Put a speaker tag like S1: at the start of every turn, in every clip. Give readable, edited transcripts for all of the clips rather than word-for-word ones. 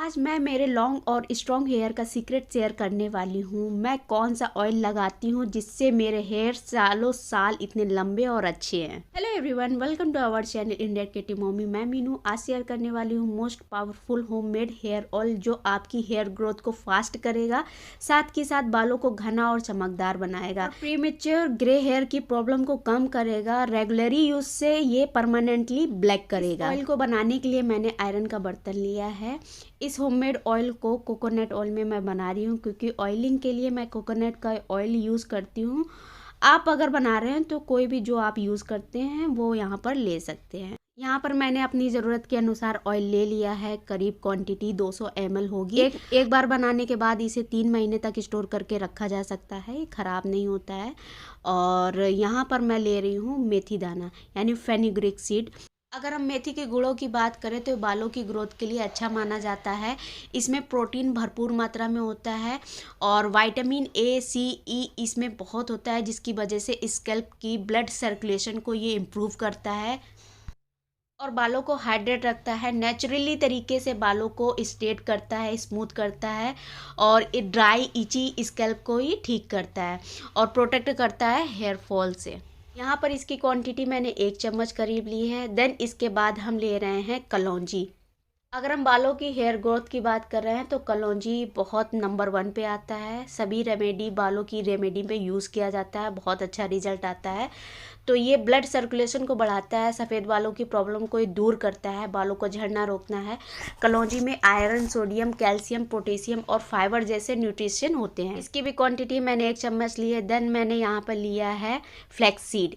S1: आज मैं मेरे लॉन्ग और स्ट्रॉन्ग हेयर का सीक्रेट शेयर करने वाली हूँ। मैं कौन सा ऑयल लगाती हूँ जिससे मेरे हेयर सालों साल इतने लंबे और अच्छे हैं। Hello everyone, welcome to our channel India creative mommy. मैं मीनू आज शेयर करने वाली हूँ most powerful homemade hair oil जो आपकी हेयर ग्रोथ को फास्ट करेगा, साथ ही साथ बालों को घना और चमकदार बनाएगा, प्रीमेच्योर ग्रे हेयर की प्रॉब्लम को कम करेगा, रेगुलरी यूज से ये परमानेंटली ब्लैक करेगा। ऑयल को बनाने के लिए मैंने आयरन का बर्तन लिया है। इस होममेड ऑयल को कोकोनट ऑयल में मैं बना रही हूँ क्योंकि ऑयलिंग के लिए मैं कोकोनट का ऑयल यूज़ करती हूँ। आप अगर बना रहे हैं तो कोई भी जो आप यूज़ करते हैं वो यहाँ पर ले सकते हैं। यहाँ पर मैंने अपनी ज़रूरत के अनुसार ऑयल ले लिया है। करीब क्वांटिटी 200 ml होगी। एक बार बनाने के बाद इसे 3 महीने तक स्टोर करके रखा जा सकता है, ये ख़राब नहीं होता है। और यहाँ पर मैं ले रही हूँ मेथी दाना यानी फेनुग्रीक सीड। अगर हम मेथी के गुणों की बात करें तो बालों की ग्रोथ के लिए अच्छा माना जाता है। इसमें प्रोटीन भरपूर मात्रा में होता है और विटामिन ए, सी, ई इसमें बहुत होता है, जिसकी वजह से स्कैल्प की ब्लड सर्कुलेशन को ये इम्प्रूव करता है और बालों को हाइड्रेट रखता है। नेचुरली तरीके से बालों को स्ट्रेट करता है, स्मूथ करता है और ड्राई इची स्कैल्प को ही ठीक करता है और प्रोटेक्ट करता है हेयर फॉल से। यहाँ पर इसकी क्वांटिटी मैंने 1 चम्मच करीब ली है। देन इसके बाद हम ले रहे हैं कलौंजी। अगर हम बालों की हेयर ग्रोथ की बात कर रहे हैं तो कलौंजी बहुत नंबर 1 पे आता है। सभी रेमेडी बालों की रेमेडी में यूज़ किया जाता है, बहुत अच्छा रिजल्ट आता है। तो ये ब्लड सर्कुलेशन को बढ़ाता है, सफ़ेद बालों की प्रॉब्लम को दूर करता है, बालों को झड़ना रोकना है। कलौंजी में आयरन, सोडियम, कैल्शियम, पोटेशियम और फाइबर जैसे न्यूट्रिशन होते हैं। इसकी भी क्वांटिटी मैंने 1 चम्मच ली है। देन मैंने यहाँ पर लिया है फ्लैक्स सीड।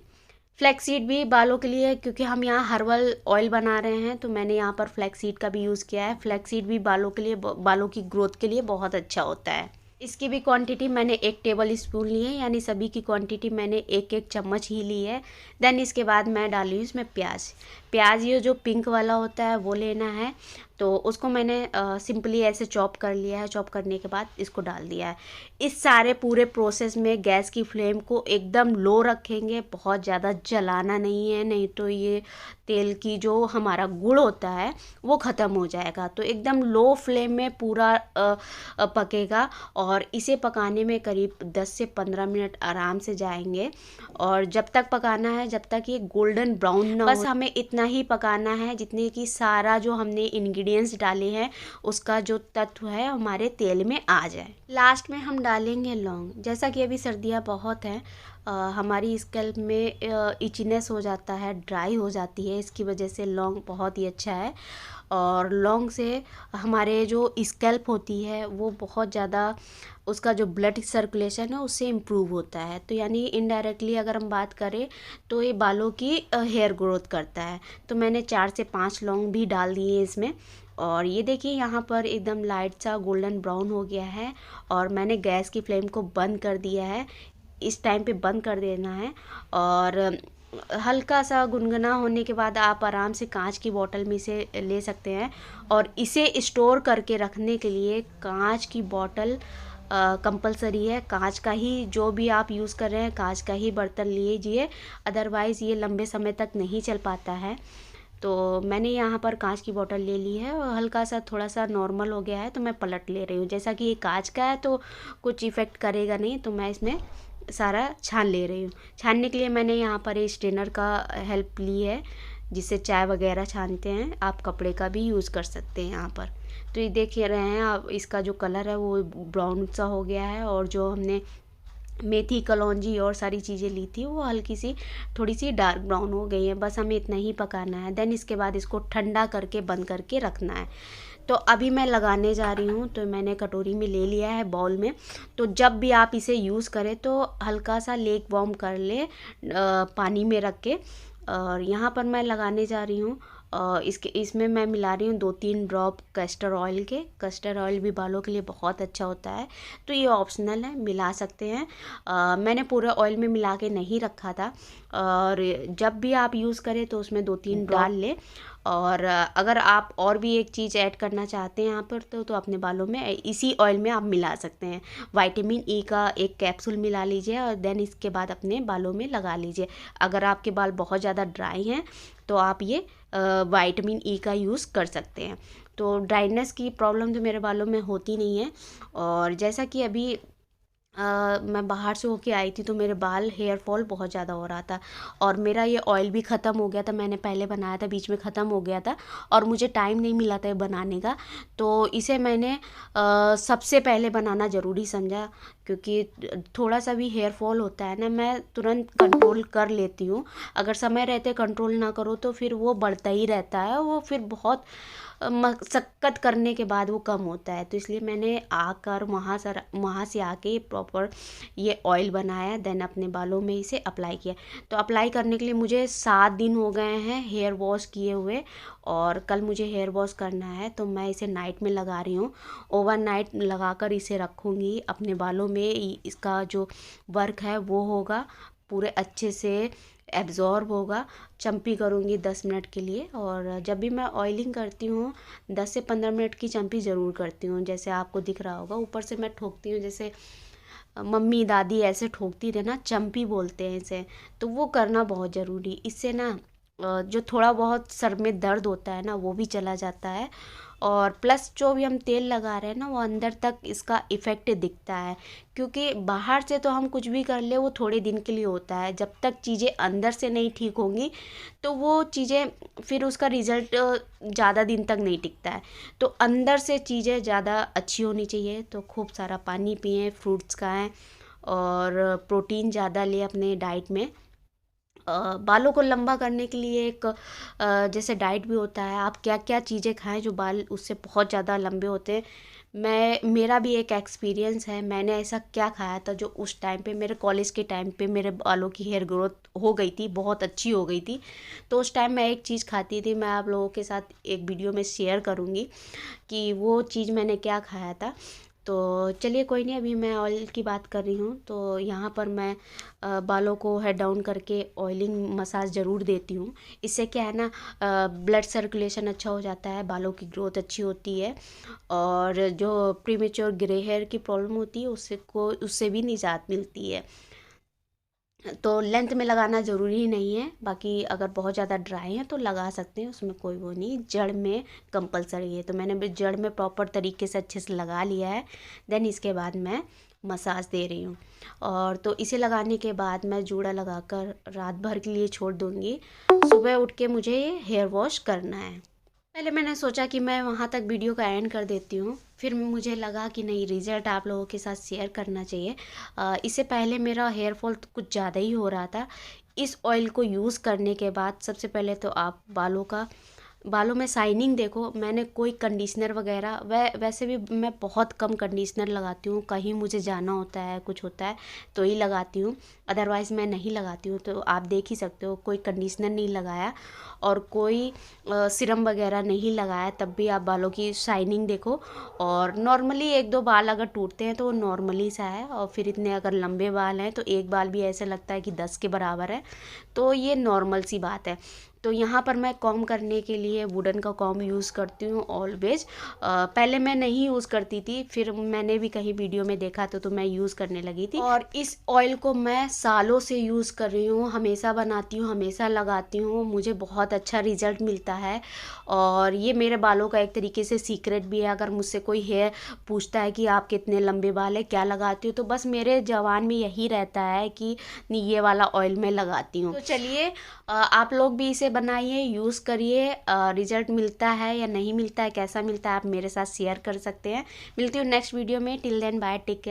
S1: फ्लैक्स सीड भी बालों के लिए, क्योंकि हम यहाँ हर्बल ऑयल बना रहे हैं तो मैंने यहाँ पर फ्लैक्स सीड का भी यूज़ किया है। फ्लैक्स सीड भी बालों के लिए, बालों की ग्रोथ के लिए बहुत अच्छा होता है। इसकी भी क्वांटिटी मैंने 1 टेबल स्पून ली है, यानी सभी की क्वांटिटी मैंने 1-1 चम्मच ही ली है। देन इसके बाद मैं डाली हूँ इसमें प्याज ये जो पिंक वाला होता है वो लेना है। तो उसको मैंने सिंपली ऐसे चॉप कर लिया है। चॉप करने के बाद इसको डाल दिया है। इस सारे पूरे प्रोसेस में गैस की फ्लेम को एकदम लो रखेंगे, बहुत ज़्यादा जलाना नहीं है, नहीं तो ये तेल की जो हमारा गुड़ होता है वो ख़त्म हो जाएगा। तो एकदम लो फ्लेम में पूरा पकेगा और इसे पकाने में करीब 10 से 15 मिनट आराम से जाएंगे। और जब तक पकाना है जब तक ये गोल्डन ब्राउन ना हो, बस हमें इतना ही पकाना है जितने कि सारा जो हमने इंग्रेडिएंट्स डाले हैं उसका जो तत्व है हमारे तेल में आ जाए। लास्ट में हम डालेंगे लौंग। जैसा कि अभी सर्दियाँ बहुत हैं, हमारी स्कैल्प में इचनेस हो जाता है, ड्राई हो जाती है, इसकी वजह से लौंग बहुत ही अच्छा है। और लौंग से हमारे जो स्कैल्प होती है वो बहुत ज़्यादा, उसका जो ब्लड सर्कुलेशन है उससे इम्प्रूव होता है। तो यानी इनडायरेक्टली अगर हम बात करें तो ये बालों की हेयर ग्रोथ करता है। तो मैंने 4 से 5 लौंग भी डाल दिए इसमें। और ये देखिए यहाँ पर एकदम लाइट सा गोल्डन ब्राउन हो गया है और मैंने गैस की फ्लेम को बंद कर दिया है। इस टाइम पे बंद कर देना है और हल्का सा गुनगुना होने के बाद आप आराम से कांच की बोतल में इसे ले सकते हैं। और इसे स्टोर करके रखने के लिए कांच की बोतल कंपलसरी है। कांच का ही, जो भी आप यूज़ कर रहे हैं कांच का ही बर्तन लीजिए, अदरवाइज़ ये लंबे समय तक नहीं चल पाता है। तो मैंने यहाँ पर कांच की बोतल ले ली है और हल्का सा थोड़ा सा नॉर्मल हो गया है तो मैं पलट ले रही हूँ। जैसा कि ये कांच का है तो कुछ इफ़ेक्ट करेगा नहीं, तो मैं इसमें सारा छान ले रही हूँ। छानने के लिए मैंने यहाँ पर एक स्ट्रेनर का हेल्प ली है, जिससे चाय वगैरह छानते हैं। आप कपड़े का भी यूज़ कर सकते हैं यहाँ पर। तो ये देख रहे हैं आप, इसका जो कलर है वो ब्राउन सा हो गया है और जो हमने मेथी, कलौंजी और सारी चीज़ें ली थी वो हल्की सी थोड़ी सी डार्क ब्राउन हो गई है। बस हमें इतना ही पकाना है। देन इसके बाद इसको ठंडा करके बंद करके रखना है। तो अभी मैं लगाने जा रही हूँ। तो मैंने कटोरी में ले लिया है, बाउल में। तो जब भी आप इसे यूज़ करें तो हल्का सा लेग वार्म कर ले पानी में रख के। और यहाँ पर मैं लगाने जा रही हूँ इसमें मैं मिला रही हूँ 2-3 ड्रॉप कैस्टर ऑयल के। कैस्टर ऑयल भी बालों के लिए बहुत अच्छा होता है, तो ये ऑप्शनल है, मिला सकते हैं। मैंने पूरे ऑयल में मिला के नहीं रखा था। और जब भी आप यूज़ करें तो उसमें 2-3 डाल लें। और अगर आप और भी एक चीज़ ऐड करना चाहते हैं यहाँ पर तो अपने बालों में इसी ऑयल में आप मिला सकते हैं। विटामिन ई का एक कैप्सूल मिला लीजिए और देन इसके बाद अपने बालों में लगा लीजिए। अगर आपके बाल बहुत ज़्यादा ड्राई हैं तो आप ये विटामिन ई का यूज़ कर सकते हैं। तो ड्राइनेस की प्रॉब्लम तो मेरे बालों में होती नहीं है। और जैसा कि अभी मैं बाहर से होके आई थी तो मेरे बाल हेयर फॉल बहुत ज़्यादा हो रहा था, और मेरा ये ऑयल भी ख़त्म हो गया था। मैंने पहले बनाया था, बीच में ख़त्म हो गया था और मुझे टाइम नहीं मिला था ये बनाने का। तो इसे मैंने सबसे पहले बनाना ज़रूरी समझा, क्योंकि थोड़ा सा भी हेयर फॉल होता है ना, मैं तुरंत कंट्रोल कर लेती हूँ। अगर समय रहते कंट्रोल ना करो तो फिर वो बढ़ता ही रहता है, वो फिर बहुत मशक्क़त करने के बाद वो कम होता है। तो इसलिए मैंने आकर वहाँ से आके प्रॉपर ये ऑयल बनाया, देन अपने बालों में इसे अप्लाई किया। तो अप्लाई करने के लिए मुझे 7 दिन हो गए हैं हेयर वॉश किए हुए, और कल मुझे हेयर वॉश करना है। तो मैं इसे नाइट में लगा रही हूँ, ओवरनाइट लगाकर इसे रखूँगी अपने बालों में। इसका जो वर्क है वो होगा, पूरे अच्छे से एब्जॉर्ब होगा। चम्पी करूँगी 10 मिनट के लिए, और जब भी मैं ऑयलिंग करती हूँ 10 से 15 मिनट की चम्पी ज़रूर करती हूँ। जैसे आपको दिख रहा होगा, ऊपर से मैं ठोकती हूँ, जैसे मम्मी दादी ऐसे ठोकती थे ना, चम्पी बोलते हैं इसे। तो वो करना बहुत ज़रूरी, इससे ना जो थोड़ा बहुत सर में दर्द होता है ना वो भी चला जाता है, और प्लस जो भी हम तेल लगा रहे हैं ना वो अंदर तक इसका इफ़ेक्ट दिखता है। क्योंकि बाहर से तो हम कुछ भी कर ले वो थोड़े दिन के लिए होता है, जब तक चीज़ें अंदर से नहीं ठीक होंगी तो वो चीज़ें फिर उसका रिज़ल्ट ज़्यादा दिन तक नहीं टिकता है। तो अंदर से चीज़ें ज़्यादा अच्छी होनी चाहिए। तो खूब सारा पानी पिएं, फ्रूट्स खाएं, और प्रोटीन ज़्यादा लें अपने डाइट में। बालों को लंबा करने के लिए एक जैसे डाइट भी होता है, आप क्या क्या चीज़ें खाएं जो बाल उससे बहुत ज़्यादा लंबे होते हैं। मेरा भी एक एक्सपीरियंस है, मैंने ऐसा क्या खाया था जो उस टाइम पे, मेरे कॉलेज के टाइम पे मेरे बालों की हेयर ग्रोथ हो गई थी, बहुत अच्छी हो गई थी। तो उस टाइम मैं एक चीज़ खाती थी, मैं आप लोगों के साथ एक वीडियो में शेयर करूँगी कि वो चीज़ मैंने क्या खाया था। तो चलिए कोई नहीं, अभी मैं ऑयल की बात कर रही हूँ। तो यहाँ पर मैं बालों को हेड डाउन करके ऑयलिंग मसाज ज़रूर देती हूँ। इससे क्या है ना, ब्लड सर्कुलेशन अच्छा हो जाता है, बालों की ग्रोथ अच्छी होती है, और जो प्रीमेच्योर ग्रे हेयर की प्रॉब्लम होती है उससे भी निजात मिलती है। तो लेंथ में लगाना ज़रूरी नहीं है, बाकी अगर बहुत ज़्यादा ड्राई है तो लगा सकते हैं, उसमें कोई वो नहीं। जड़ में कंपलसरी है, तो मैंने भी जड़ में प्रॉपर तरीके से अच्छे से लगा लिया है। देन इसके बाद मैं मसाज दे रही हूँ, और तो इसे लगाने के बाद मैं जूड़ा लगाकर रात भर के लिए छोड़ दूँगी। सुबह उठ के मुझे हेयर वॉश करना है। पहले मैंने सोचा कि मैं वहाँ तक वीडियो का एंड कर देती हूँ, फिर मुझे लगा कि नहीं, रिज़ल्ट आप लोगों के साथ शेयर करना चाहिए। इससे पहले मेरा हेयर फॉल कुछ ज़्यादा ही हो रहा था। इस ऑयल को यूज़ करने के बाद सबसे पहले तो आप बालों में शाइनिंग देखो। मैंने कोई कंडीशनर वगैरह वैसे भी मैं बहुत कम कंडीशनर लगाती हूँ, कहीं मुझे जाना होता है, कुछ होता है तो ही लगाती हूँ, अदरवाइज़ मैं नहीं लगाती हूँ। तो आप देख ही सकते हो, कोई कंडीशनर नहीं लगाया और कोई सीरम वगैरह नहीं लगाया, तब भी आप बालों की शाइनिंग देखो। और नॉर्मली 1-2 बाल अगर टूटते हैं तो वो नॉर्मली सा है, और फिर इतने अगर लंबे बाल हैं तो एक बाल भी ऐसे लगता है कि 10 के बराबर है, तो ये नॉर्मल सी बात है। तो यहाँ पर मैं कॉम्ब करने के लिए वुडन का कॉम्ब यूज़ करती हूँ ऑलवेज। पहले मैं नहीं यूज़ करती थी, फिर मैंने भी कहीं वीडियो में देखा तो मैं यूज़ करने लगी थी, और इस ऑयल को मैं सालों से यूज़ कर रही हूँ, हमेशा बनाती हूँ, हमेशा लगाती हूँ, मुझे बहुत अच्छा रिजल्ट मिलता है। और ये मेरे बालों का एक तरीके से सीक्रेट भी है। अगर मुझसे कोई हेयर पूछता है कि आप कितने लंबे बाल है, क्या लगाती हो, तो बस मेरे जवान में यही रहता है कि नहीं, ये वाला ऑयल मैं लगाती हूँ। तो चलिए आप लोग भी इसे बनाइए, यूज़ करिए, रिजल्ट मिलता है या नहीं मिलता है, कैसा मिलता है, आप मेरे साथ शेयर कर सकते हैं। मिलती हूँ नेक्स्ट वीडियो में। Till then bye, take care.